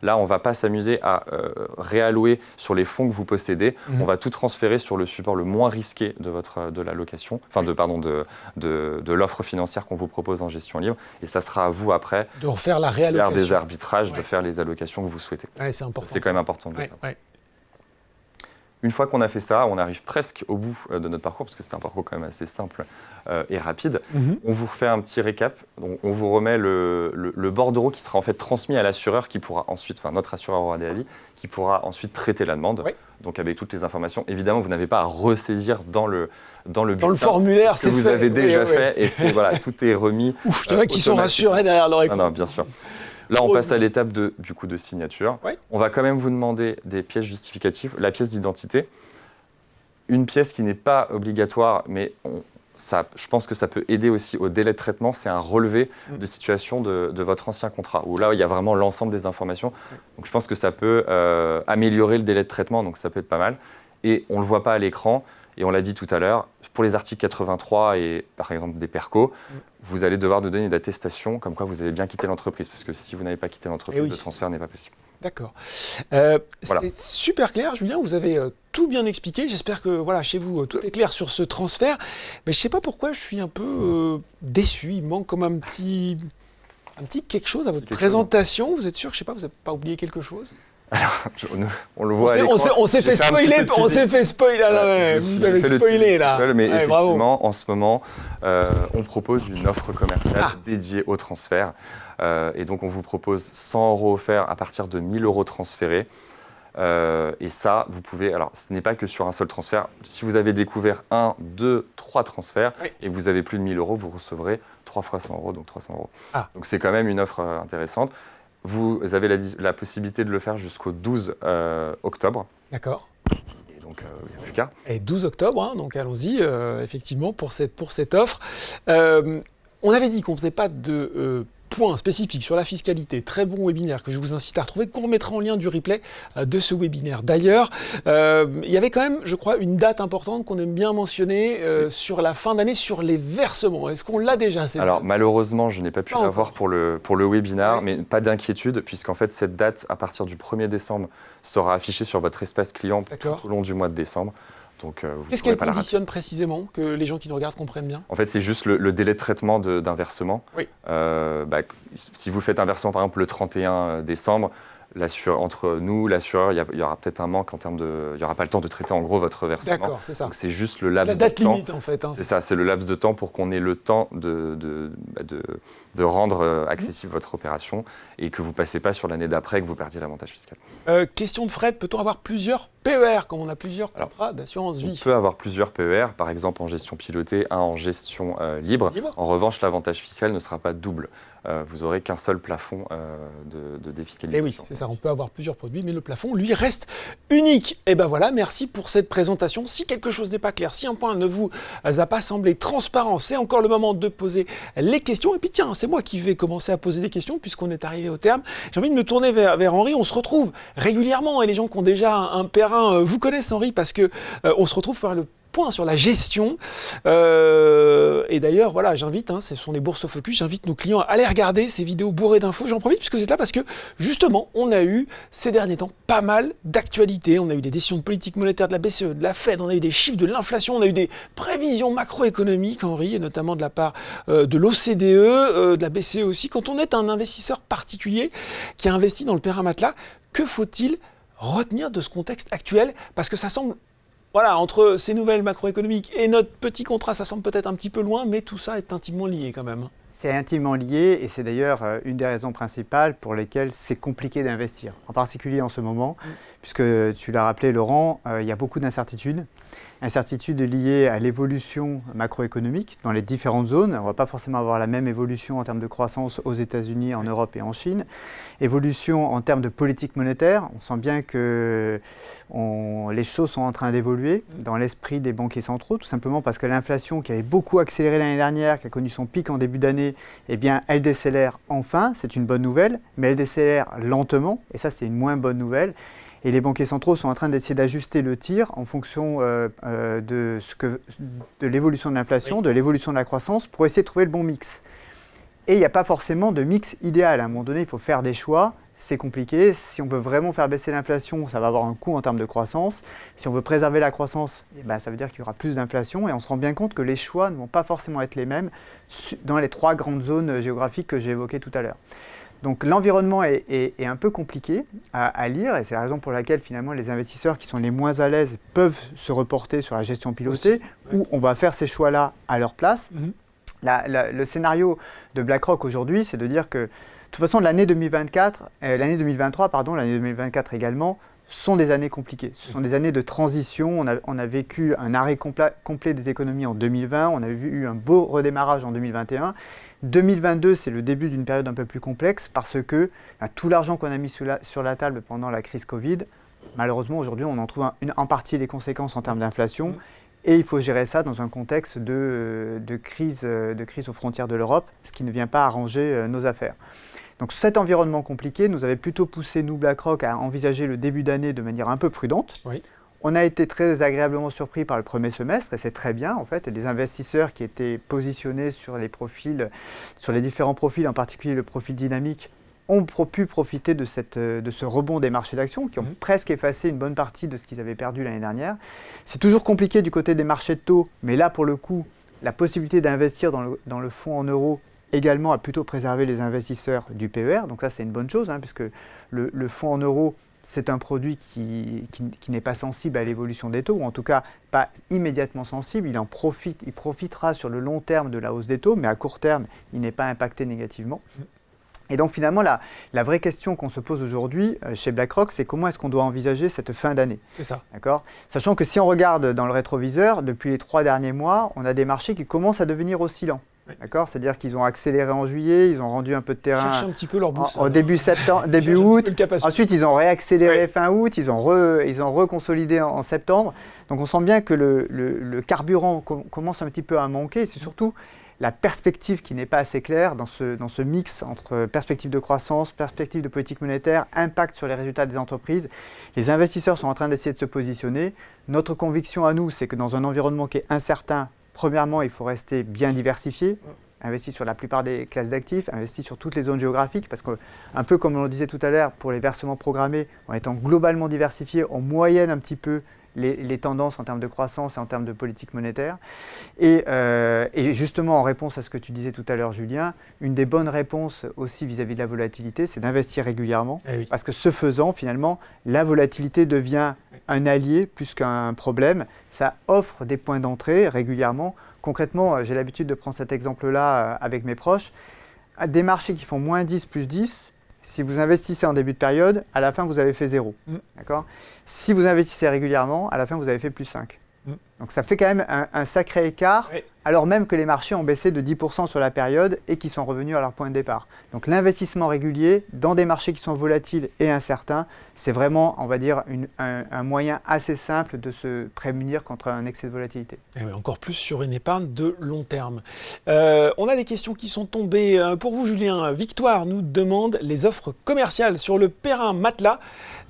Là, on ne va pas s'amuser à réallouer sur les fonds que vous possédez. Mhm. On va tout transférer sur le support le moins risqué de la location, enfin de l'offre financière qu'on vous propose en gestion libre. Et ça sera à vous après De refaire la de faire réallocation. des arbitrages, de Ouais. faire les allocations que vous souhaitez. Ouais, c'est important. C'est quand même important de le Ouais, savoir. ouais. Une fois qu'on a fait ça, on arrive presque au bout de notre parcours, parce que c'est un parcours quand même assez simple et rapide. Mhm. On vous refait un petit récap. Donc, on vous remet le bordereau qui sera en fait transmis à l'assureur qui pourra ensuite, enfin notre assureur aura des avis, qui pourra ensuite traiter la demande. Oui. Donc avec toutes les informations. Évidemment, vous n'avez pas à ressaisir dans le bulletin, formulaire, ce que vous avez déjà fait. Et c'est voilà, tout est remis. Ouf, il y en a qui sont automatiquement. rassurés derrière leur écran. Non, bien sûr. Là, on passe à l'étape de signature. Oui. On va quand même vous demander des pièces justificatives, la pièce d'identité. Une pièce qui n'est pas obligatoire, mais je pense que ça peut aider aussi au délai de traitement, c'est un relevé de situation de votre ancien contrat, où là, il y a vraiment l'ensemble des informations. Donc je pense que ça peut améliorer le délai de traitement, donc ça peut être pas mal. Et on ne le voit pas à l'écran, et on l'a dit tout à l'heure, pour les articles 83 et par exemple des PERCO, vous allez devoir nous donner une attestation comme quoi vous avez bien quitté l'entreprise, parce que si vous n'avez pas quitté l'entreprise, oui. le transfert n'est pas possible. D'accord. Voilà. C'est super clair, Julien. Vous avez tout bien expliqué. J'espère que voilà, chez vous, tout est clair sur ce transfert. Mais je ne sais pas pourquoi je suis un peu déçu. Il manque comme un petit quelque chose à votre présentation. Vous êtes sûr, je sais pas, vous n'avez pas oublié quelque chose? On le voit à l'écran. On s'est fait spoiler. On s'est fait spoiler. Ouais, Vous j'ai avez fait le spoilé teasing là. tout seul, mais Ouais, effectivement, bravo. en ce moment, on propose une offre commerciale dédiée au transfert. Et donc, on vous propose 100 € offerts à partir de 1 000 € transférés. Et ça, vous pouvez. Alors, ce n'est pas que sur un seul transfert. Si vous avez découvert 1, 2, 3 transferts et que vous avez plus de 1 000 €, vous recevrez 3 fois 100 €, donc 300 €. Ah. Donc, c'est quand même une offre intéressante. Vous avez la possibilité de le faire jusqu'au 12 octobre. D'accord. Et donc, il n'y a plus qu'à. Et 12 octobre, hein, donc allons-y, effectivement, pour cette offre. On avait dit qu'on ne faisait pas de points spécifiques sur la fiscalité. Très bon webinaire que je vous incite à retrouver, qu'on remettra en lien du replay de ce webinaire. D'ailleurs, il y avait quand même, je crois, une date importante qu'on aime bien mentionner sur la fin d'année, sur les versements. Est-ce qu'on l'a déjà, cette Alors date? Malheureusement, je n'ai pas pu Pas l'avoir pour le webinaire, Oui. mais pas d'inquiétude, puisqu'en fait, cette date, à partir du 1er décembre, sera affichée sur votre espace client tout D'accord. au long du mois de décembre. Donc, vous Qu'est-ce pourrez qu'elle pas la rater. conditionne précisément, que les gens qui nous regardent comprennent bien? En fait, c'est juste le délai de traitement d'un versement. Oui. Si vous faites un versement, par exemple, le 31 décembre, entre nous, l'assureur, il y aura peut-être un manque en termes de... Il n'y aura pas le temps de traiter en gros votre versement. D'accord, c'est ça. Donc c'est juste le La laps date de temps. limite, en fait. hein. C'est ça, c'est le laps de temps pour qu'on ait le temps de rendre accessible votre opération et que vous ne passez pas sur l'année d'après et que vous perdiez l'avantage fiscal. Question de Fred, peut-on avoir plusieurs PER, comme on a plusieurs contrats d'assurance On vie. peut avoir plusieurs PER, par exemple en gestion pilotée, un en gestion libre. En revanche, l'avantage fiscal ne sera pas double. Vous n'aurez qu'un seul plafond de défiscalisation. Et oui, c'est ça, on peut avoir plusieurs produits, mais le plafond, lui, reste unique. Et ben voilà, merci pour cette présentation. Si quelque chose n'est pas clair, si un point ne vous a pas semblé transparent, c'est encore le moment de poser les questions. Et puis tiens, c'est moi qui vais commencer à poser des questions, puisqu'on est arrivé au terme. J'ai envie de me tourner vers Henri. On se retrouve régulièrement, et les gens qui ont déjà un Perrin vous connaissent, Henri, parce que on se retrouve par le point sur la gestion. Et d'ailleurs, voilà, j'invite, ce sont les bourses focus, j'invite nos clients à aller regarder ces vidéos bourrées d'infos. J'en profite puisque vous êtes là parce que, justement, on a eu ces derniers temps pas mal d'actualités. On a eu des décisions de politique monétaire de la BCE, de la Fed, on a eu des chiffres de l'inflation, on a eu des prévisions macroéconomiques, Henri, et notamment de la part de l'OCDE, de la BCE aussi. Quand on est un investisseur particulier qui a investi dans le Perrin Matelas, que faut-il retenir de ce contexte actuel? Parce que ça semble... Voilà, entre ces nouvelles macroéconomiques et notre petit contrat, ça semble peut-être un petit peu loin, mais tout ça est intimement lié quand même. C'est intimement lié et c'est d'ailleurs une des raisons principales pour lesquelles c'est compliqué d'investir, en particulier en ce moment, puisque tu l'as rappelé Laurent, il y a beaucoup d'incertitudes. Incertitudes liées à l'évolution macroéconomique dans les différentes zones. On ne va pas forcément avoir la même évolution en termes de croissance aux États-Unis, en Europe et en Chine. Évolution en termes de politique monétaire. On sent bien que les choses sont en train d'évoluer dans l'esprit des banquiers centraux, tout simplement parce que l'inflation qui avait beaucoup accéléré l'année dernière, qui a connu son pic en début d'année, eh bien, elle décélère enfin. C'est une bonne nouvelle, mais elle décélère lentement. Et ça, c'est une moins bonne nouvelle. Et les banquiers centraux sont en train d'essayer d'ajuster le tir en fonction de l'évolution de l'inflation, de l'évolution de la croissance, pour essayer de trouver le bon mix. Et il n'y a pas forcément de mix idéal. À un moment donné, il faut faire des choix. C'est compliqué. Si on veut vraiment faire baisser l'inflation, ça va avoir un coût en termes de croissance. Si on veut préserver la croissance, eh ben, ça veut dire qu'il y aura plus d'inflation. Et on se rend bien compte que les choix ne vont pas forcément être les mêmes dans les trois grandes zones géographiques que j'ai évoquées tout à l'heure. Donc l'environnement est un peu compliqué à lire et c'est la raison pour laquelle finalement les investisseurs qui sont les moins à l'aise peuvent se reporter sur la gestion pilotée où on va faire ces choix-là à leur place. Le scénario de BlackRock aujourd'hui, c'est de dire que de toute façon l'année 2023, l'année 2024 également, sont des années compliquées. Ce sont des années de transition. On a vécu un arrêt complet des économies en 2020. On a eu un beau redémarrage en 2021. 2022, c'est le début d'une période un peu plus complexe parce que tout l'argent qu'on a mis sur la table pendant la crise Covid, malheureusement aujourd'hui on en trouve en partie les conséquences en termes d'inflation et il faut gérer ça dans un contexte de crise aux frontières de l'Europe, ce qui ne vient pas arranger nos affaires. Donc cet environnement compliqué nous avait plutôt poussé, nous BlackRock, à envisager le début d'année de manière un peu prudente. Oui. On a été très agréablement surpris par le premier semestre et c'est très bien en fait. Et les investisseurs qui étaient positionnés sur les différents profils, en particulier le profil dynamique, ont pu profiter de ce rebond des marchés d'actions qui ont presque effacé une bonne partie de ce qu'ils avaient perdu l'année dernière. C'est toujours compliqué du côté des marchés de taux, mais là pour le coup, la possibilité d'investir dans le fonds en euros également a plutôt préservé les investisseurs du PER. Donc ça c'est une bonne chose puisque le fonds en euros, c'est un produit qui n'est pas sensible à l'évolution des taux, ou en tout cas pas immédiatement sensible. Il profitera sur le long terme de la hausse des taux, mais à court terme, il n'est pas impacté négativement. Et donc finalement, la vraie question qu'on se pose aujourd'hui chez BlackRock, c'est comment est-ce qu'on doit envisager cette fin d'année. C'est ça. D'accord ? Sachant que si on regarde dans le rétroviseur, depuis les 3 derniers mois, on a des marchés qui commencent à devenir oscillants. D'accord, c'est-à-dire qu'ils ont accéléré en juillet, ils ont rendu un peu de terrain un petit peu leur boost, au début septembre, début août. Ensuite, ils ont réaccéléré fin août, ils ont reconsolidé en septembre. Donc, on sent bien que le carburant commence un petit peu à manquer. C'est surtout la perspective qui n'est pas assez claire dans ce mix entre perspective de croissance, perspective de politique monétaire, impact sur les résultats des entreprises. Les investisseurs sont en train d'essayer de se positionner. Notre conviction à nous, c'est que dans un environnement qui est incertain, premièrement, il faut rester bien diversifié, investi sur la plupart des classes d'actifs, investi sur toutes les zones géographiques, parce qu'un peu comme on le disait tout à l'heure, pour les versements programmés, en étant globalement diversifié, on moyenne un petit peu les tendances en termes de croissance et en termes de politique monétaire. Et justement, en réponse à ce que tu disais tout à l'heure, Julien, une des bonnes réponses aussi vis-à-vis de la volatilité, c'est d'investir régulièrement, parce que ce faisant, finalement, la volatilité devient un allié plus qu'un problème. Ça offre des points d'entrée régulièrement. Concrètement, j'ai l'habitude de prendre cet exemple-là avec mes proches. Des marchés qui font moins 10, plus 10, Si vous investissez en début de période, à la fin, vous avez fait 0. D'accord ? Si vous investissez régulièrement, à la fin, vous avez fait plus 5. Donc ça fait quand même un sacré écart, alors même que les marchés ont baissé de 10% sur la période et qui sont revenus à leur point de départ. Donc l'investissement régulier dans des marchés qui sont volatiles et incertains, c'est vraiment, on va dire, un moyen assez simple de se prémunir contre un excès de volatilité. Et oui, encore plus sur une épargne de long terme. On a des questions qui sont tombées. Pour vous, Julien, Victoire nous demande les offres commerciales sur le Perrin Matelas.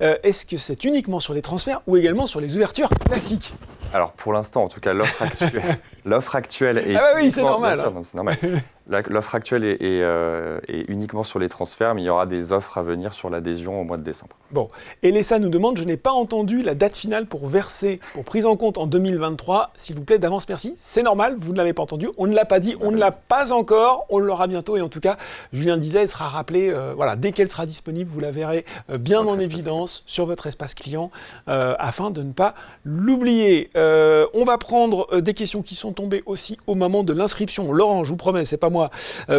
Est-ce que c'est uniquement sur les transferts ou également sur les ouvertures classiques ? Alors pour l'instant, en tout cas, l'offre actuelle est... Ah bah oui, c'est normal. Bien sûr, non, c'est normal. L'offre actuelle est uniquement sur les transferts, mais il y aura des offres à venir sur l'adhésion au mois de décembre. Bon, Elessa nous demande, je n'ai pas entendu la date finale pour verser, pour prise en compte en 2023. S'il vous plaît, d'avance, merci. C'est normal, vous ne l'avez pas entendu. On ne l'a pas dit, on ne l'a pas encore. On l'aura bientôt. Et en tout cas, Julien disait, elle sera rappelée, dès qu'elle sera disponible, vous la verrez bien en évidence sur votre espace client, afin de ne pas l'oublier. On va prendre des questions qui sont tombées aussi au moment de l'inscription. Laurent, je vous promets, c'est pas moi.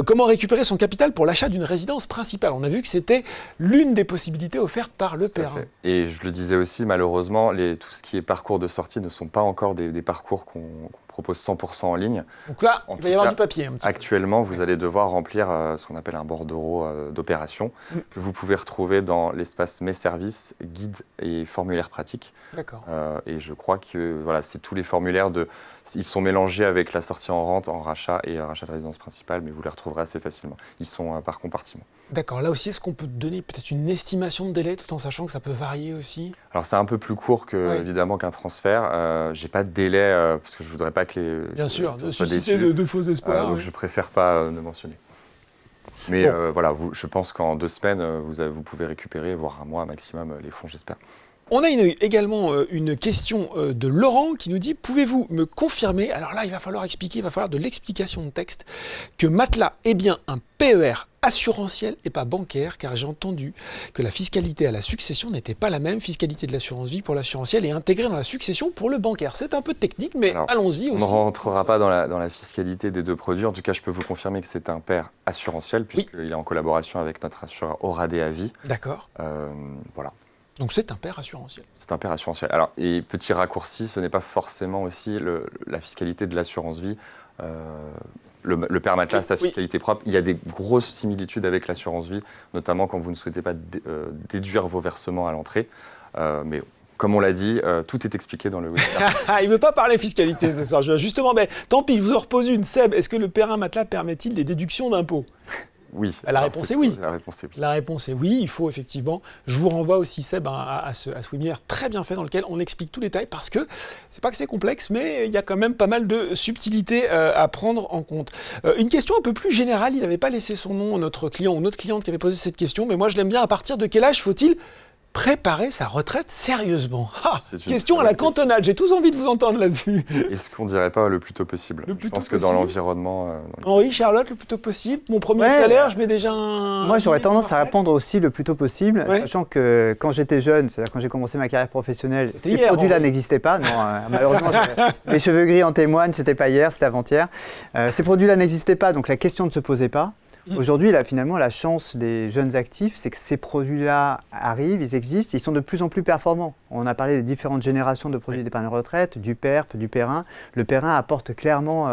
Comment récupérer son capital pour l'achat d'une résidence principale ? On a vu que c'était l'une des possibilités offertes par le Perrin. Et je le disais aussi, malheureusement, tout ce qui est parcours de sortie ne sont pas encore des parcours qu'on propose 100% en ligne. Donc là, il va y avoir du papier. Actuellement, vous allez devoir remplir ce qu'on appelle un bordereau d'opération que vous pouvez retrouver dans l'espace Mes services, guide et formulaire pratique. D'accord. Et je crois que c'est tous les formulaires ils sont mélangés avec la sortie en rente, en rachat et rachat de résidence principale, mais vous les retrouverez assez facilement. Ils sont par compartiment. D'accord. Là aussi, est-ce qu'on peut donner peut-être une estimation de délai, tout en sachant que ça peut varier aussi ? Alors c'est un peu plus court évidemment qu'un transfert. J'ai pas de délai parce que je voudrais pas que les... Bien sûr, de susciter de faux espoirs. Donc je préfère pas ne mentionner. Mais je pense qu'en 2 semaines, vous pouvez récupérer, voire un mois maximum, les fonds, j'espère. On a également une question de Laurent qui nous dit « Pouvez-vous me confirmer, alors là il va falloir expliquer, il va falloir de l'explication de texte, que Matelas est bien un PER assurantiel et pas bancaire, car j'ai entendu que la fiscalité à la succession n'était pas la même, fiscalité de l'assurance vie pour l'assurantiel et intégrée dans la succession pour le bancaire. » C'est un peu technique, mais allons-y aussi. On ne rentrera pas dans la fiscalité des 2 produits. En tout cas, je peux vous confirmer que c'est un PER assurantiel, puisqu'il est en collaboration avec notre assureur Oradea à vie. D'accord. Voilà. Donc c'est un PER assurantiel. C'est un PER assurantiel. Alors, et petit raccourci, ce n'est pas forcément aussi la fiscalité de l'assurance vie. Le PER Matelas a sa fiscalité propre. Il y a des grosses similitudes avec l'assurance vie, notamment quand vous ne souhaitez pas déduire vos versements à l'entrée. Mais comme on l'a dit, tout est expliqué dans le webinaire. Il ne veut pas parler fiscalité ce soir. Justement, tant pis, je vous en repose une. Seb, est-ce que le Perrin Matelas permet-il des déductions d'impôts ? Oui. La réponse est oui. La réponse est oui. La réponse est oui, il faut effectivement. Je vous renvoie aussi, Seb, à ce webinaire très bien fait dans lequel on explique tous les détails parce que c'est pas que c'est complexe, mais il y a quand même pas mal de subtilités à prendre en compte. Une question un peu plus générale, il n'avait pas laissé son nom, notre client ou notre cliente qui avait posé cette question, mais moi je l'aime bien. À partir de quel âge faut-il préparer sa retraite sérieusement ? Question à la cantonade, j'ai tous envie de vous entendre là-dessus. Est-ce qu'on ne dirait pas le plus tôt possible ? Je pense que dans l'environnement... Henri, Charlotte, le plus tôt possible. Mon premier salaire, je mets déjà un... Moi, j'aurais tendance à répondre aussi le plus tôt possible, sachant que quand j'étais jeune, c'est-à-dire quand j'ai commencé ma carrière professionnelle, ces produits-là n'existaient pas. Non, malheureusement, les cheveux gris en témoignent, c'était pas hier, c'était avant-hier. Ces produits-là n'existaient pas, donc la question ne se posait pas. Aujourd'hui, là, finalement, la chance des jeunes actifs, c'est que ces produits-là arrivent, ils existent, ils sont de plus en plus performants. On a parlé des différentes générations de produits d'épargne retraite, du PERP, du Perrin. Le Perrin apporte clairement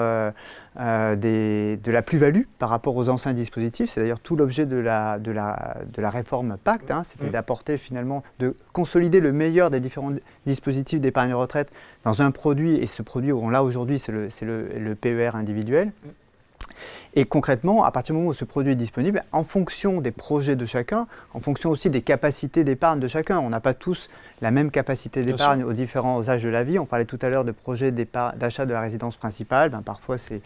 de la plus-value par rapport aux anciens dispositifs. C'est d'ailleurs tout l'objet de la réforme Pacte, c'était d'apporter finalement, de consolider le meilleur des différents dispositifs d'épargne retraite dans un produit. Et ce produit, on l'a aujourd'hui, c'est le PER individuel. Et concrètement, à partir du moment où ce produit est disponible, en fonction des projets de chacun, en fonction aussi des capacités d'épargne de chacun, on n'a pas tous la même capacité d'épargne aux différents âges de la vie. On parlait tout à l'heure de projets d'achat de la résidence principale, parfois c'est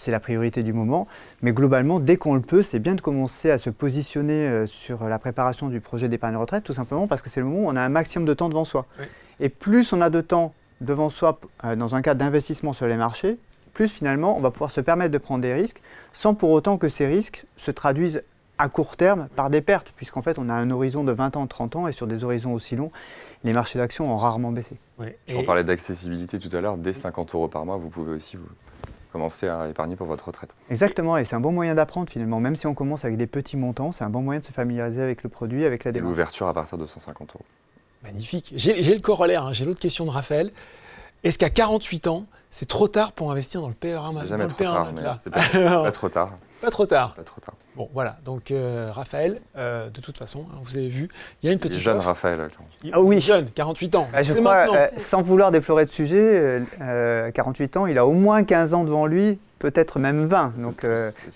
la priorité du moment. Mais globalement, dès qu'on le peut, c'est bien de commencer à se positionner sur la préparation du projet d'épargne retraite, tout simplement parce que c'est le moment où on a un maximum de temps devant soi. Oui. Et plus on a de temps devant soi dans un cadre d'investissement sur les marchés, plus finalement on va pouvoir se permettre de prendre des risques sans pour autant que ces risques se traduisent à court terme par des pertes, puisqu'en fait on a un horizon de 20 ans, 30 ans et sur des horizons aussi longs, les marchés d'actions ont rarement baissé. On parlait d'accessibilité tout à l'heure, dès 50 € par mois, vous pouvez aussi commencer à épargner pour votre retraite. Exactement, et c'est un bon moyen d'apprendre finalement. Même si on commence avec des petits montants, c'est un bon moyen de se familiariser avec le produit, avec la Et démarche. l'ouverture à partir de 150 €. Magnifique. J'ai le corollaire, hein, j'ai l'autre question de Raphaël. Est-ce qu'à 48 ans, c'est trop tard pour investir dans le PER1 C'est jamais trop tard, mais c'est pas trop tard. Pas trop tard. Pas trop tard. Bon, voilà. Donc, Raphaël, de toute façon, hein, vous avez vu, il y a une Il est petite jeune, offre. Raphaël. Ah oui, jeune, 48 ans. Je C'est crois, maintenant. sans vouloir déflorer de sujet, 48 ans, il a au moins 15 ans devant lui, peut-être même 20. Donc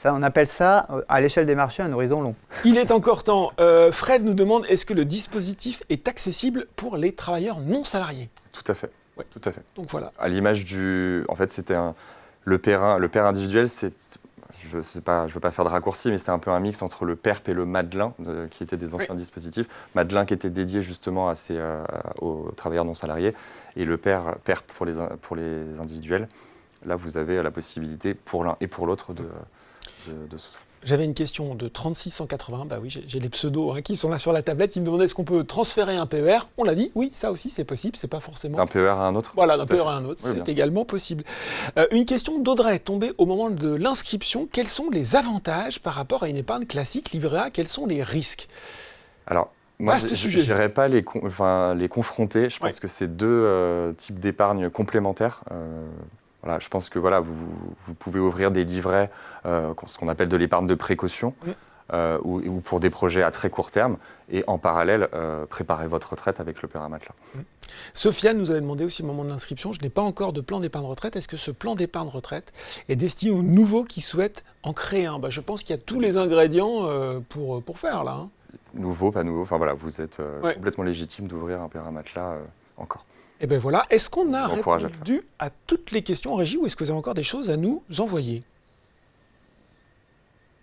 ça, on appelle ça, à l'échelle des marchés, un horizon long. Il est encore temps. Fred nous demande, est-ce que le dispositif est accessible pour les travailleurs non salariés? Tout à fait. Ouais. Tout à fait. Donc voilà. À l'image du... En fait, c'était le PER individuel, c'est... Je ne veux pas faire de raccourci, mais c'est un peu un mix entre le PERP et le Madelin, qui étaient des anciens dispositifs. Madelin qui était dédié justement aux travailleurs non salariés, et le PERP pour les individuels. Là, vous avez la possibilité pour l'un et pour l'autre de souscrire. J'avais une question de 3680. Bah oui, j'ai les pseudos qui sont là sur la tablette. Ils me demandaient est-ce qu'on peut transférer un PER. On l'a dit, oui, ça aussi c'est possible. C'est pas forcément. D'un PER à un autre. Voilà, d'un Tout à PER fait. à un autre, Oui, bien c'est également possible. Une question d'Audrey, tombée au moment de l'inscription. Quels sont les avantages par rapport à une épargne classique livret A? Quels sont les risques? Alors, moi, Vaste je sujet. n'irais pas les confronter. Je pense que c'est deux types d'épargne complémentaires. Voilà, je pense que voilà, vous pouvez ouvrir des livrets, ce qu'on appelle de l'épargne de précaution, ou pour des projets à très court terme, et en parallèle, préparer votre retraite avec le PER matelas. Sofiane nous avait demandé aussi au moment de l'inscription, je n'ai pas encore de plan d'épargne retraite. Est-ce que ce plan d'épargne retraite est destiné aux nouveaux qui souhaitent en créer un? Je pense qu'il y a tous les ingrédients pour faire là. Nouveau, pas nouveau, enfin voilà, vous êtes Ouais. complètement légitime d'ouvrir un PER matelas encore. Et bien voilà, est-ce qu'on a Je vous encourage à le répondu à toutes les questions en régie ou est-ce que vous avez encore des choses à nous envoyer?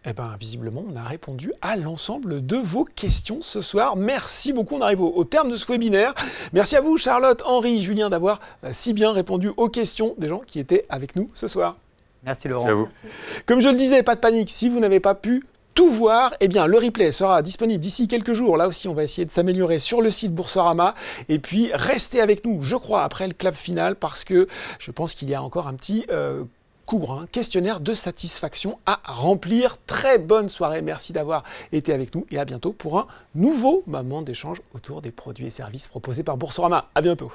Eh bien, visiblement, on a répondu à l'ensemble de vos questions ce soir. Merci beaucoup, on arrive au terme de ce webinaire. Merci à vous, Charlotte, Henri, Julien, d'avoir si bien répondu aux questions des gens qui étaient avec nous ce soir. Merci Merci Laurent. à vous. Comme je le disais, pas de panique, si vous n'avez pas pu tout voir, eh bien le replay sera disponible d'ici quelques jours. Là aussi, on va essayer de s'améliorer sur le site Boursorama. Et puis, restez avec nous, je crois, après le clap final, parce que je pense qu'il y a encore un petit questionnaire de satisfaction à remplir. Très bonne soirée, merci d'avoir été avec nous et à bientôt pour un nouveau moment d'échange autour des produits et services proposés par Boursorama. À bientôt.